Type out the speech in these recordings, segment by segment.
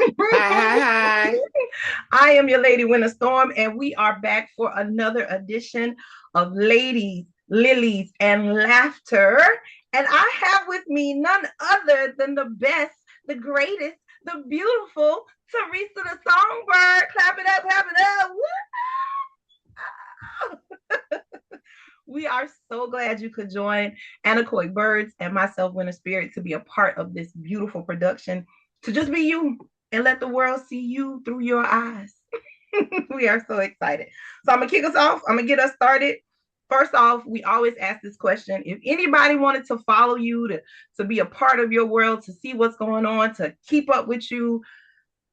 Hi, hi, hi. I am your lady Winter Storm, and we are back for another edition of Ladies, Lilies, and Laughter. And I have with me none other than the best, the greatest, the beautiful Teresa the Songbird. Clap it up, clap it up. We are so glad you could join Anechoic Birds and myself, Winter Spirit, to be a part of this beautiful production, to just be you and let the world see you through your eyes. We are so excited. So I'm gonna kick us off. I'm gonna get us started. First off, we always ask this question. If anybody wanted to follow you, to be a part of your world, to see what's going on, to keep up with you,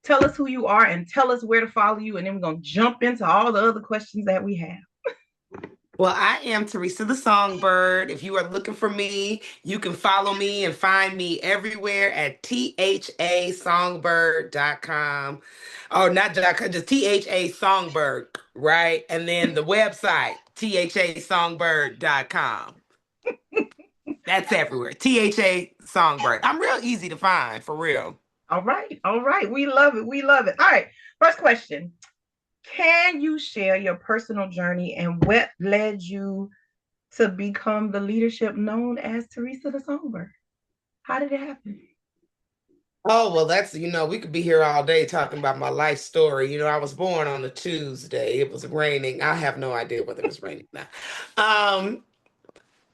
tell us who you are and tell us where to follow you. And then we're gonna jump into all the other questions that we have. Well, I am Teresa the Songbird. If you are looking for me, you can follow me and find me everywhere at thasongbird.com. Oh, not .com, just THA Songbird, right? And then the website, thasongbird.com. That's everywhere. THA Songbird. I'm real easy to find, for real. All right, all right. We love it. We love it. All right. First question. Can you share your personal journey and what led you to become the leadership known as Teresa the Songbird? How did it happen? Oh, well, we could be here all day talking about my life story. I was born on a Tuesday. It was raining. I have no idea whether it was raining now. Um,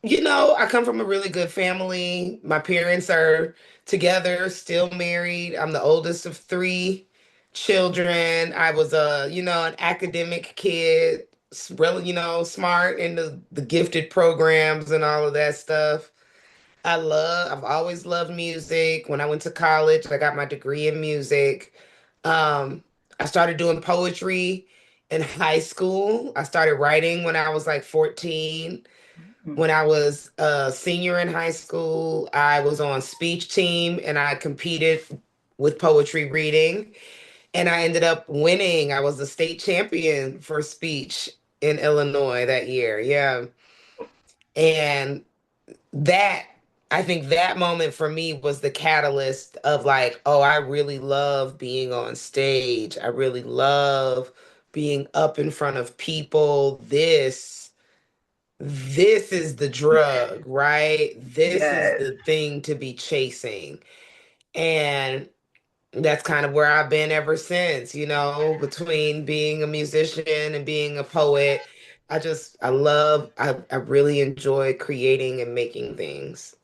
I come from a really good family. My parents are together, still married. I'm the oldest of three children. I was an academic kid, really, smart in the gifted programs and all of that stuff. I've always loved music. When I went to college, I got my degree in music. I started doing poetry in high school. I started writing when I was like 14. Mm. When I was a senior in high school, I was on speech team and I competed with poetry reading. And I ended up winning. I was the state champion for speech in Illinois that year. Yeah. And that I think that moment for me was the catalyst of like, oh, I really love being on stage. I really love being up in front of people. This is the drug, right? This is Yes. the thing to be chasing. And that's kind of where I've been ever since, between being a musician and being a poet. I really enjoy creating and making things.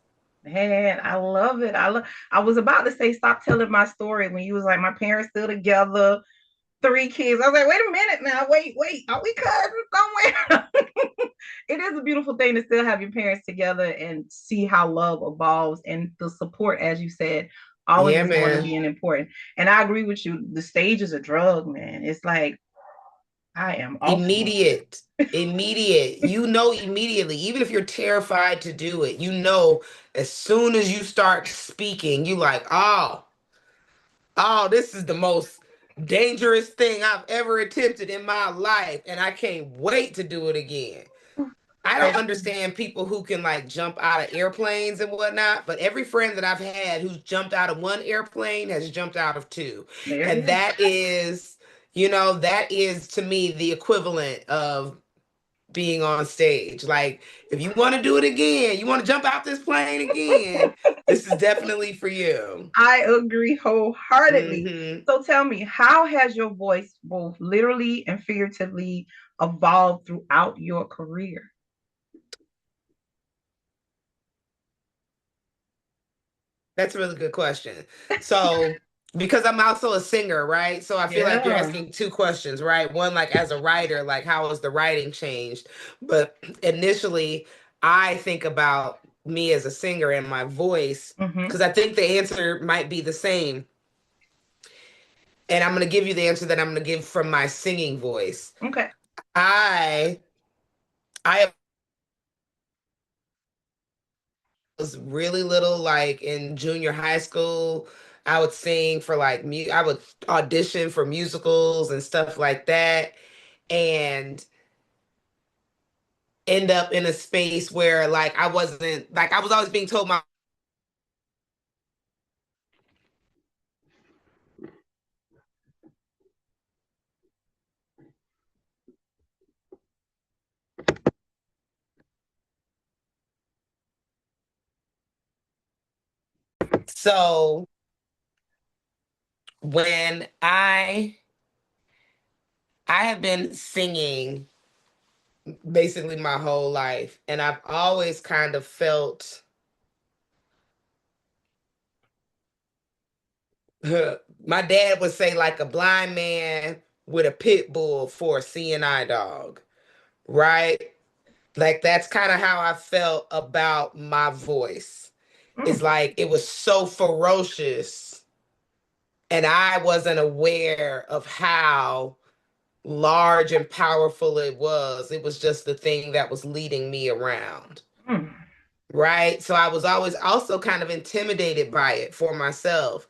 Man, I love it. I was about to say stop telling my story when you was like my parents still together, three kids. I was like, wait a minute now, wait, are we cousins somewhere? It is a beautiful thing to still have your parents together and see how love evolves and the support, as you said, always Yeah, is going to man. be an important. And I agree with you. The stage is a drug, man. It's like I am off of Immediate. Immediate. You know immediately, even if you're terrified to do it, as soon as you start speaking, you like, oh, this is the most dangerous thing I've ever attempted in my life, and I can't wait to do it again. I don't it. understand people who can like jump out of airplanes and whatnot, but every friend that I've had who's jumped out of one airplane has jumped out of two. There it And is. that is to me the equivalent of being on stage. Like, if you want to do it again, you want to jump out this plane again, this is definitely for you. I agree wholeheartedly. Hmm. So tell me, how has your voice, both literally and figuratively, evolved throughout your career? That's a really good question. So, because I'm also a singer, right? So I feel like you're Yeah. asking two questions, right? One, like as a writer, like how has the writing changed? But initially, I think about me as a singer and my voice, Mm-hmm. because I think the answer might be the same. And I'm going to give you the answer that I'm going to give from my singing voice. Okay. I I was really little, like in junior high school. I would sing for like I would audition for musicals and stuff like that, and end up in a space where like I wasn't like I was always being told my So when I have been singing basically my whole life, and I've always kind of felt my dad would say like a blind man with a pit bull for a seeing eye dog, right? Like that's kind of how I felt about my voice. It's Mm, like it was so ferocious, and I wasn't aware of how large and powerful it was. It was just the thing that was leading me around. mm. Right. So I was always also kind of intimidated by it for myself.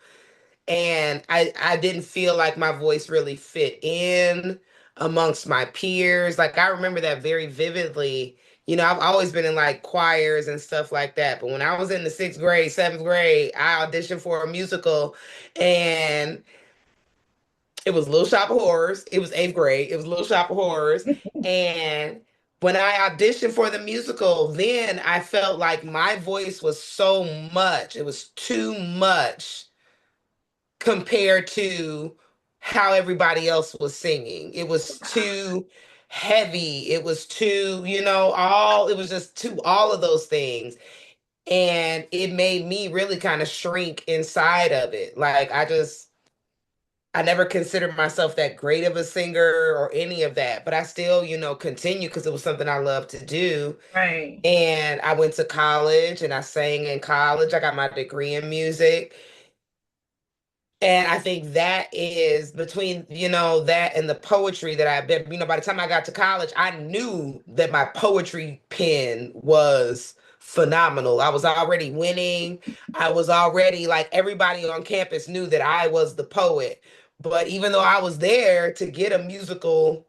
And I didn't feel like my voice really fit in amongst my peers. Like I remember that very vividly. You know, I've always been in like choirs and stuff like that. But when I was in the sixth grade, seventh grade, I auditioned for a musical, and it was Little Shop of Horrors. It was eighth grade. It was Little Shop of Horrors. And when I auditioned for the musical, then I felt like my voice was so much. It was too much compared to how everybody else was singing. It was too heavy. It was too, it was just too, all of those things. And it made me really kind of shrink inside of it. Like I never considered myself that great of a singer or any of that, but I still, continue because it was something I loved to do. Right. And I went to college and I sang in college. I got my degree in music. And I think that is between, that and the poetry that I've been, by the time I got to college, I knew that my poetry pen was phenomenal. I was already winning. I was already like everybody on campus knew that I was the poet. But even though I was there to get a musical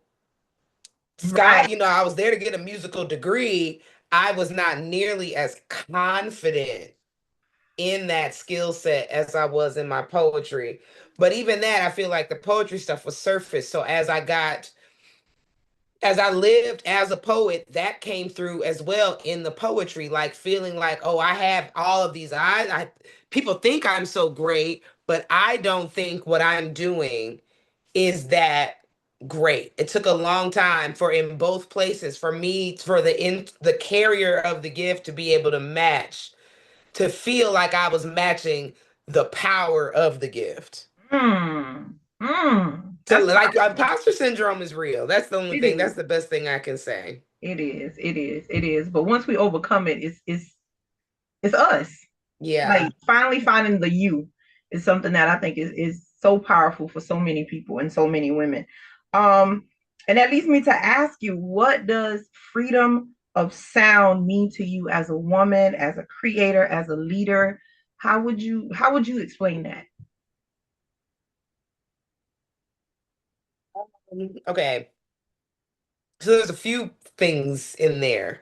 Right. I was there to get a musical degree, I was not nearly as confident in that skill set as I was in my poetry. But even that, I feel like the poetry stuff was surface. So as I lived as a poet, that came through as well in the poetry, like feeling like, oh, I have all of these eyes. People think I'm so great, but I don't think what I'm doing is that great. It took a long time for in both places for me for the carrier of the gift to be able to match to feel like I was matching the power of the gift. Mm, So that's like powerful. imposter syndrome is real. That's the only It thing. is. That's the best thing I can say. It is. It is. It is. But once we overcome it, it's us. Like Yeah. finally finding the you is something that I think is so powerful for so many people and so many women. Um, and that leads me to ask you, what does freedom of sound mean to you as a woman, as a creator, as a leader? How would you explain that? Okay. So there's a few things in there.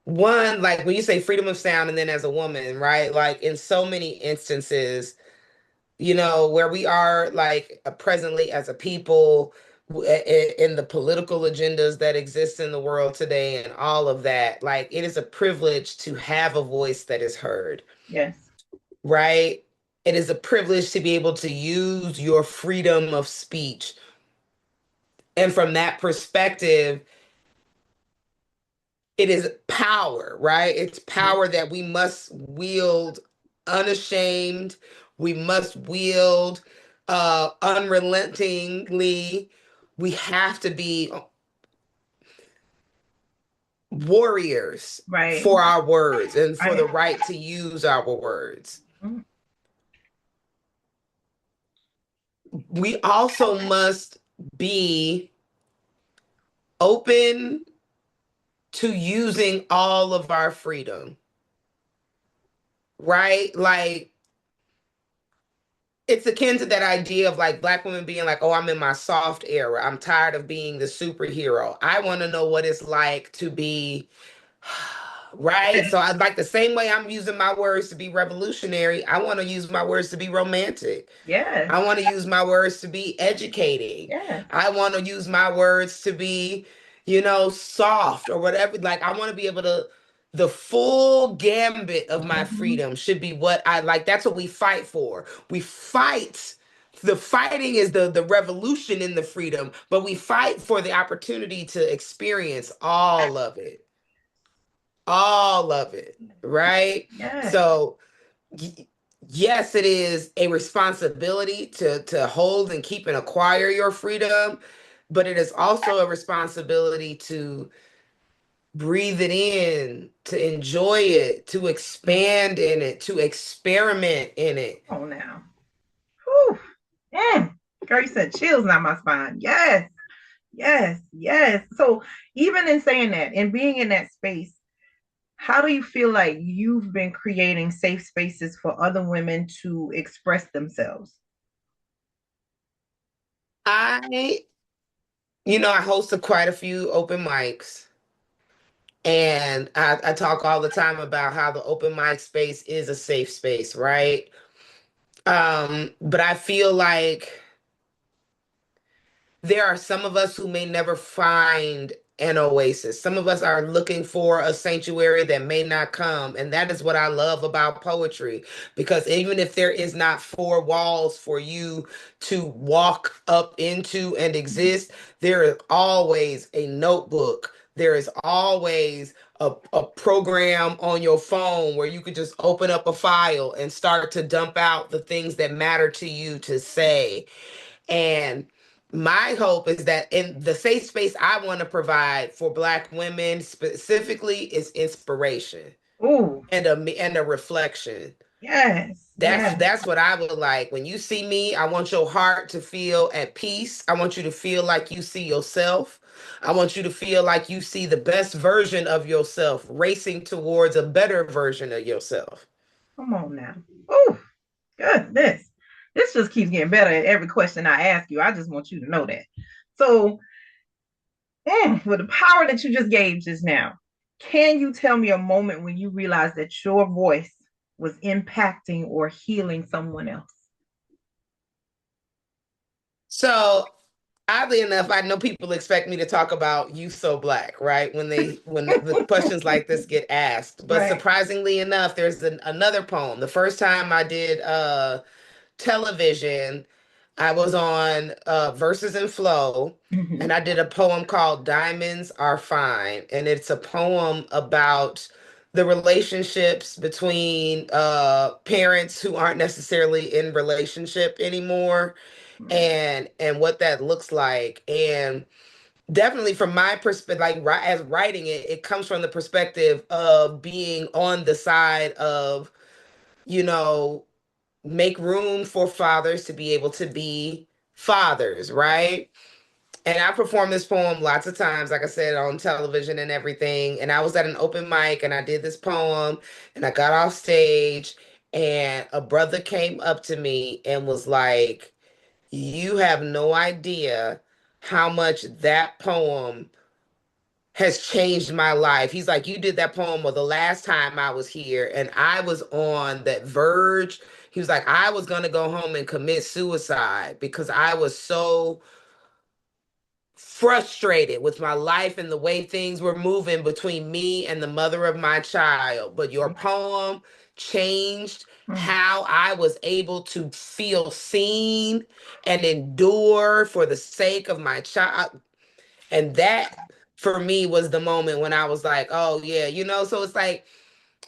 One, like when you say freedom of sound, and then as a woman, right? Like in so many instances, where we are like presently as a people in the political agendas that exist in the world today and all of that, like it is a privilege to have a voice that is heard, Yes. right? It is a privilege to be able to use your freedom of speech. And from that perspective, it is power, right? It's power that we must wield unashamed. We must wield unrelentingly. We have to be warriors Right. for our words and for Right. the right to use our words. Mm, We also must be open to using all of our freedom, right? Like it's akin to that idea of like black women being like, oh, I'm in my soft era. I'm tired of being the superhero. I want to know what it's like to be right. So I'd like the same way I'm using my words to be revolutionary. I want to use my words to be romantic. yes. I want to use my words to be educating. Yes. I want to use my words to be, soft or whatever. Like I want to be able to the full gambit of my Mhm. freedom should be what I like. That's what we fight for. We fight. The fighting is the revolution in the freedom, but we fight for the opportunity to experience all of it, right? Yes. So y- yes, it is a responsibility to hold and keep and acquire your freedom, but it is also a responsibility to breathe it in, to enjoy it, to expand in it, to experiment in it. Oh, now. Whew. Mm. Girl, you said chills down my spine. Yes. Yes. Yes. So even in saying that and being in that space, how do you feel like you've been creating safe spaces for other women to express themselves? I, I hosted quite a few open mics. And I talk all the time about how the open mic space is a safe space, right? But I feel like there are some of us who may never find an oasis. Some of us are looking for a sanctuary that may not come. And that is what I love about poetry. Because even if there is not four walls for you to walk up into and exist, there is always a notebook. There is always a program on your phone where you could just open up a file and start to dump out the things that matter to you to say. And my hope is that in the safe space I want to provide for Black women specifically is inspiration Oh, and a reflection. yes, yes. That's what I would like. When you see me, I want your heart to feel at peace. I want you to feel like you see yourself. I want you to feel like you see the best version of yourself racing towards a better version of yourself. Come on now. Oh, goodness. This just keeps getting better at every question I ask you. I just want you to know that. So, with the power that you just gave just now, can you tell me a moment when you realized that your voice was impacting or healing someone else? So oddly enough, I know people expect me to talk about "You So Black," right? When the questions like this get asked. But Right. surprisingly enough, there's another poem. The first time I did television, I was on Verses and Flow, Mm-hmm. and I did a poem called "Diamonds Are Fine," and it's a poem about the relationships between parents who aren't necessarily in relationship anymore Right. and what that looks like. And definitely from my perspective, like as writing it, it comes from the perspective of being on the side of, you know make room for fathers to be able to be fathers, right? And I performed this poem lots of times, like I said, on television and everything. And I was at an open mic and I did this poem and I got off stage and a brother came up to me and was like, "You have no idea how much that poem has changed my life." He's like, "You did that poem or the last time I was here, and I was on that verge." He was like, "I was going to go home and commit suicide because I was so frustrated with my life and the way things were moving between me and the mother of my child. But your poem changed Mm. how I was able to feel seen and endure for the sake of my child." And that for me was the moment when I was like, "Oh yeah," so it's like,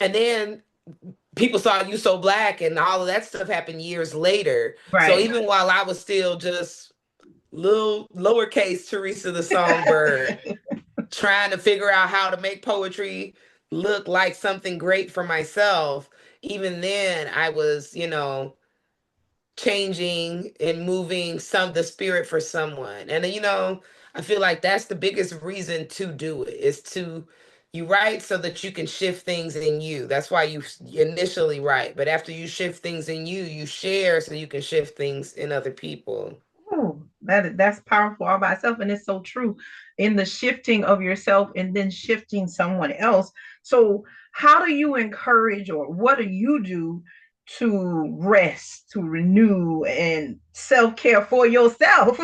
and then people saw "You So Black" and all of that stuff happened years later. So Right. even while I was still just little lowercase Teresa the Songbird, trying to figure out how to make poetry look like something great for myself, even then I was, changing and moving the spirit for someone. And I feel like that's the biggest reason to do it is to you write so that you can shift things in you. That's why you initially write, but after you shift things in you, you share so you can shift things in other people. Oh, that's powerful all by itself, and it's so true in the shifting of yourself and then shifting someone else. So, how do you encourage, or what do you do to rest, to renew, and self care for yourself,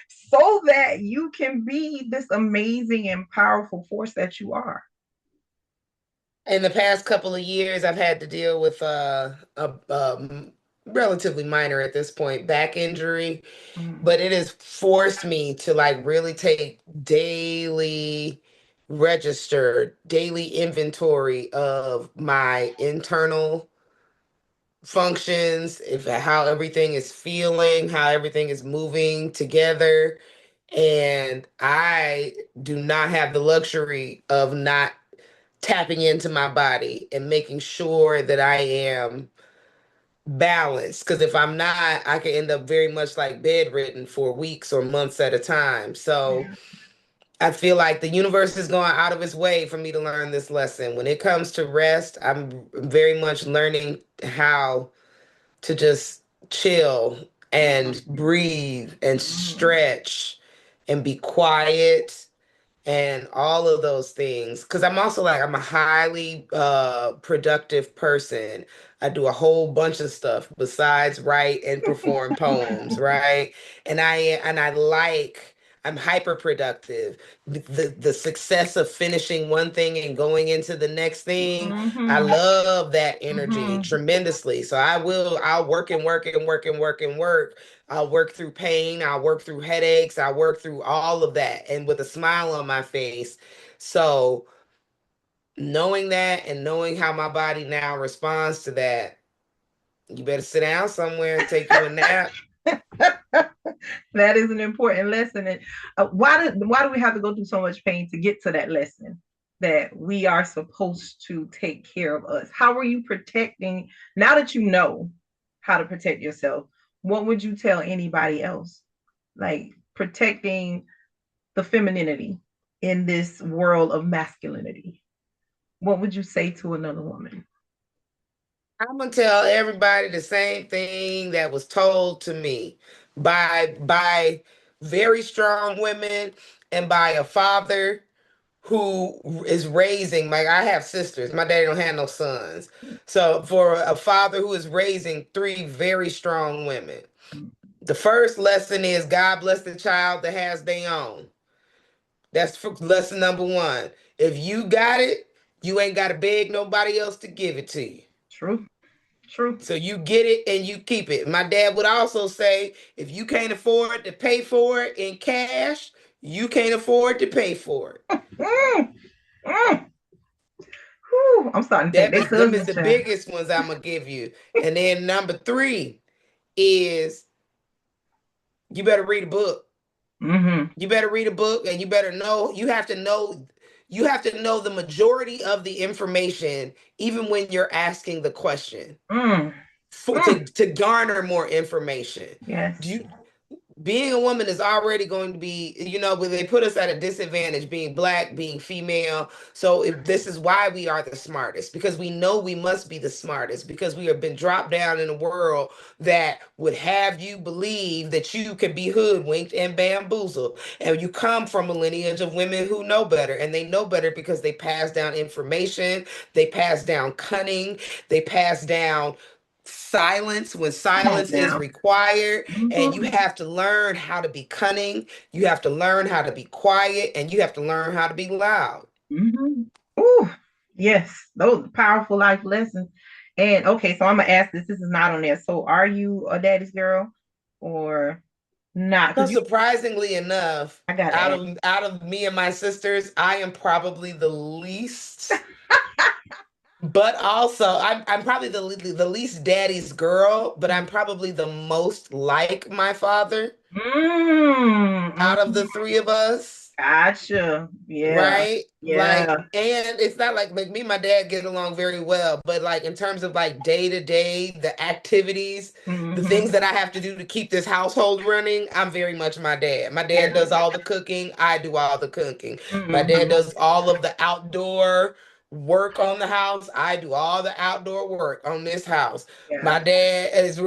so that you can be this amazing and powerful force that you are? In the past couple of years, I've had to deal with a relatively minor at this point back injury, Mm. but it has forced me to like really take daily daily inventory of my internal functions, if how everything is feeling, how everything is moving together. And I do not have the luxury of not tapping into my body and making sure that I am balanced. Because if I'm not, I can end up very much like bedridden for weeks or months at a time. So Yeah. I feel like the universe is going out of its way for me to learn this lesson. When it comes to rest, I'm very much learning how to just chill and Mm. breathe and Mm. stretch and be quiet and all of those things, because I'm also like I'm a highly productive person. I do a whole bunch of stuff besides write and perform poems, right? And I like, I'm hyper productive. The success of finishing one thing and going into the next thing, I Mm-hmm. love that energy Mm-hmm. tremendously. So I'll work and work and work and work and work. I'll work through pain, I'll work through headaches, I'll work through all of that and with a smile on my face. So, knowing that and knowing how my body now responds to that, you better sit down somewhere and take you a nap. That is an important lesson. And why do we have to go through so much pain to get to that lesson that we are supposed to take care of us? How are you protecting now that you know how to protect yourself? What would you tell anybody else? Like protecting the femininity in this world of masculinity. What would you say to another woman? I'm gonna tell everybody the same thing that was told to me by very strong women and by a father who is raising, like I have sisters. My daddy don't have no sons. So for a father who is raising three very strong women, the first lesson is God bless the child that has their own. That's lesson number one. If you got it, you ain't got to beg nobody else to give it to you. True, true. So you get it and you keep it. My dad would also say, if you can't afford to pay for it in cash, you can't afford to pay for it. Mm, mm. Whew, I'm starting to think That they is them is cousins, the child. biggest ones I'm gonna give you. And then number three is you better read a book. Mm-hmm. You better read a book and you have to know the majority of the information even when you're asking the question Mm, for mm. to garner more information. Do Yes. you being a woman is already going to be, but they put us at a disadvantage being black, being female. So if this is why we are the smartest, because we know we must be the smartest, because we have been dropped down in a world that would have you believe that you can be hoodwinked and bamboozled. And you come from a lineage of women who know better, and they know better because they pass down information, they pass down cunning, they pass down silence when Come on silence is now. required, and you Mm-hmm. have to learn how to be cunning, you have to learn how to be quiet, and you have to learn how to be loud. Mm-hmm. Ooh, yes, those are powerful life lessons. And okay, so I'm gonna ask this. This is not on there. So, are you a daddy's girl or not? So Because you, surprisingly enough, I gotta out ask. of out of me and my sisters, I am probably the least, but also I'm probably the least daddy's girl, but I'm probably the most like my father Mm, out of mm, the three of us. gotcha. Yeah, Right? Like, yeah. and it's not like me and my dad get along very well, but like in terms of like day to day, the activities, the Mm-hmm. things that I have to do to keep this household running, I'm very much my dad. My dad Yeah. does all the cooking, I do all the cooking. My dad Mm-hmm. does all of the outdoor work on the house, I do all the outdoor work on this house. Yeah. My dad is,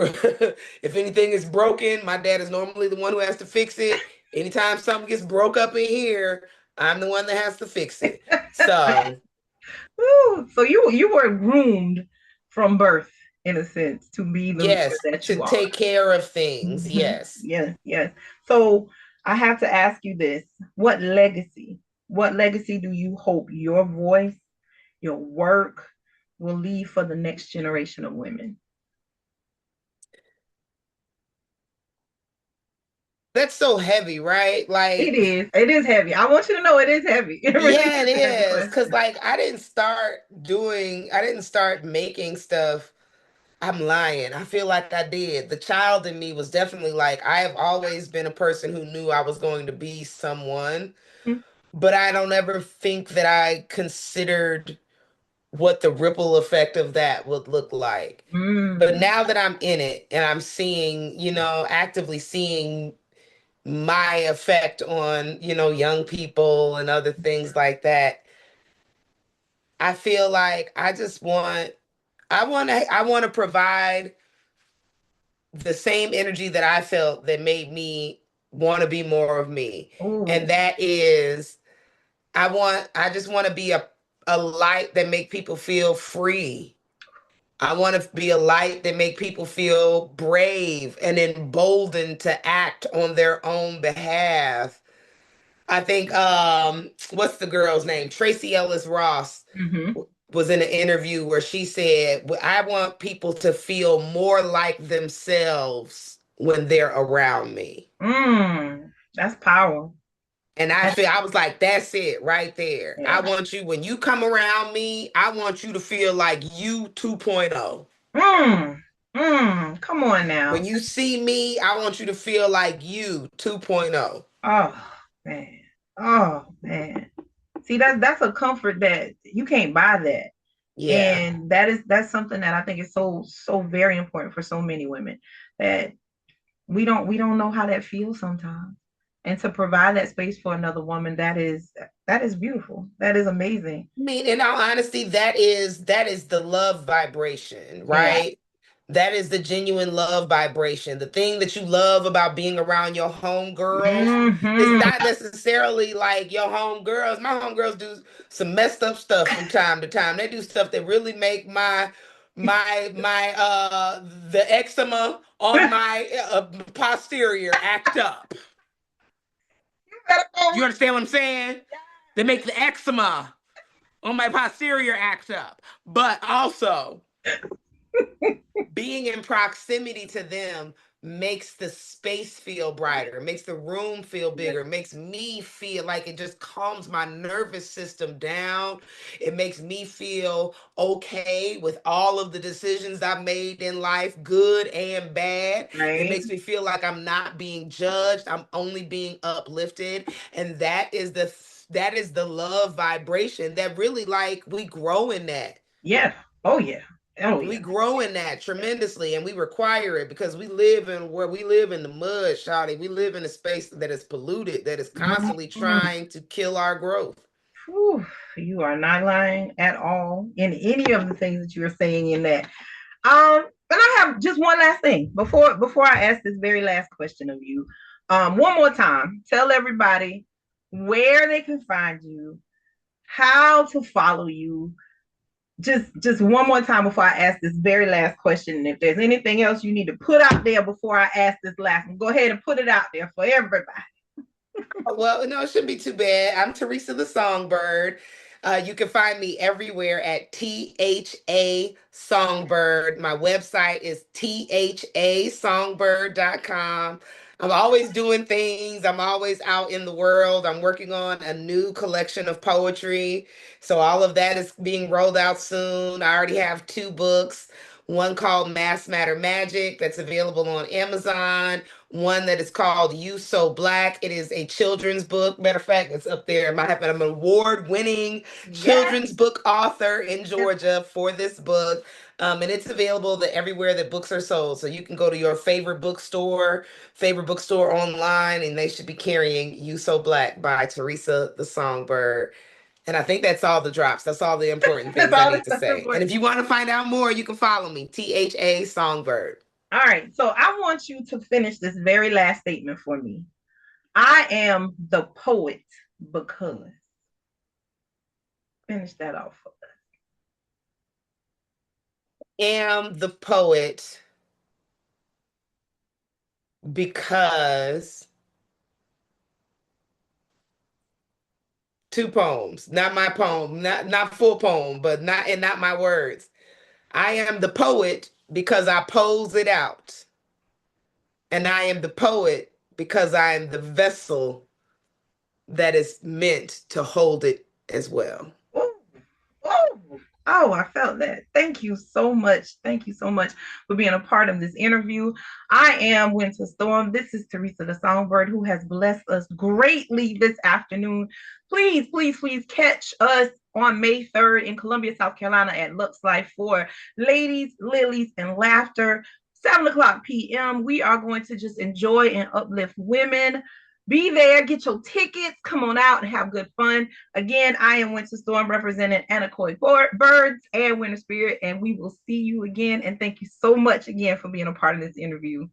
if anything is broken, my dad is normally the one who has to fix it. Anytime something gets broke up in here, I'm the one that has to fix it. So, Ooh, so you were groomed from birth, in a sense, to be the leader yes, that to you are. take care of things. Mm-hmm. Yes. Yes, yes. So I have to ask you this: what legacy? What legacy do you hope your voice, your work will leave for the next generation of women? That's so heavy, right? It Like, is. It is heavy. I want you to know it is heavy. It really yeah, is it a heavy is. Cause question. like I didn't start making stuff. I'm lying. I feel like I did. The child in me was definitely like, I have always been a person who knew I was going to be someone, but I don't ever think that I considered what the ripple effect of that would look like. But Mm. now that I'm in it and I'm seeing, actively seeing my effect on, young people and other things like that, I feel like I want to provide the same energy that I felt that made me want to be more of me. And Oh. that is I just want to be a light that make people feel free. I want to be a light that make people feel brave and emboldened to act on their own behalf. I think what's the girl's name? Tracy Ellis Ross Mm-hmm. was in an interview where she said, I want people to feel more like themselves when they're around me. That's power. And That's I was like, that's it right there. I yeah. want you, when you come around me, I want you to feel like you 2.0. Mm. Come on When now. you see me, I want you to feel like you 2.0. Oh man. Oh man. See, that's a comfort that you can't buy that. Yeah. And that's something that I think is so very important for so many women that we don't know how that feels sometimes. And to provide that space for another woman, that is beautiful. That is amazing. I mean, in all honesty, that is the love vibration, Yeah. right? That is the genuine love vibration. The thing that you love about being around your homegirls is Hmm. not necessarily like your homegirls. My homegirls do some messed up stuff from time to time. They do stuff that really make my the eczema on my posterior act up. You understand what I'm saying? They make the eczema on my posterior act up. But also, being in proximity to them makes the space feel brighter, makes the room feel bigger, makes me feel like it just calms my nervous system down. It makes me feel okay with all of the decisions I've made in life, good and bad. It Right. makes me feel like I'm not being judged, I'm only being uplifted. And that is the love vibration that really, like, we grow in that. Yeah. Oh yeah. Oh We yeah. grow in that tremendously, and we require it because we live in where we live in the mud, Shawty. We live in a space that is polluted, that is constantly Mhm. trying to kill our growth. Whew, you are not lying at all in any of the things that you are saying in that. But I have just one last thing before I ask this very last question of you. One more time, tell everybody where they can find you, how to follow you. Just one more time before I ask this very last question. And if there's anything else you need to put out there before I ask this last one, go ahead and put it out there for everybody. Well, no, it shouldn't be too bad. I'm Teresa the Songbird. You can find me everywhere at THA Songbird. My website is thasongbird.com. I'm always doing things. I'm always out in the world. I'm working on a new collection of poetry. So all of that is being rolled out soon. I already have two books. One called Mass Matter Magic that's available on Amazon, one that is called You So Black. It is a children's book. Matter of fact, it's up there. I'm an award-winning Yes. children's book author in Georgia for this book. And it's available everywhere that books are sold. So you can go to your favorite bookstore online, and they should be carrying You So Black by Teresa the Songbird. And I think that's all the drops. That's all the important That's things I all need to that's say. And important. if you want to find out more, you can follow me, THA Songbird. All right. So I want you to finish this very last statement for me. I am the poet because. Finish that off. Am the poet because two poems, not my poem, not full poem, but not my words. I am the poet because I pose it out, and I am the poet because I am the vessel that is meant to hold it as well. Ooh, ooh. Oh, I felt that. Thank you so much. Thank you so much for being a part of this interview. I am Winter Storm. This is Teresa the Songbird, who has blessed us greatly this afternoon. Please, please, please catch us on May 3rd in Columbia, South Carolina at Lux Life for Ladies, Lillies, and Laughter. 7 o'clock p.m. We are going to just enjoy and uplift women. Be there, get your tickets, come on out and have good fun. Again, I am Winter Storm representing Anechoic Birds and Winter Spirit, and we will see you again. And thank you so much again for being a part of this interview.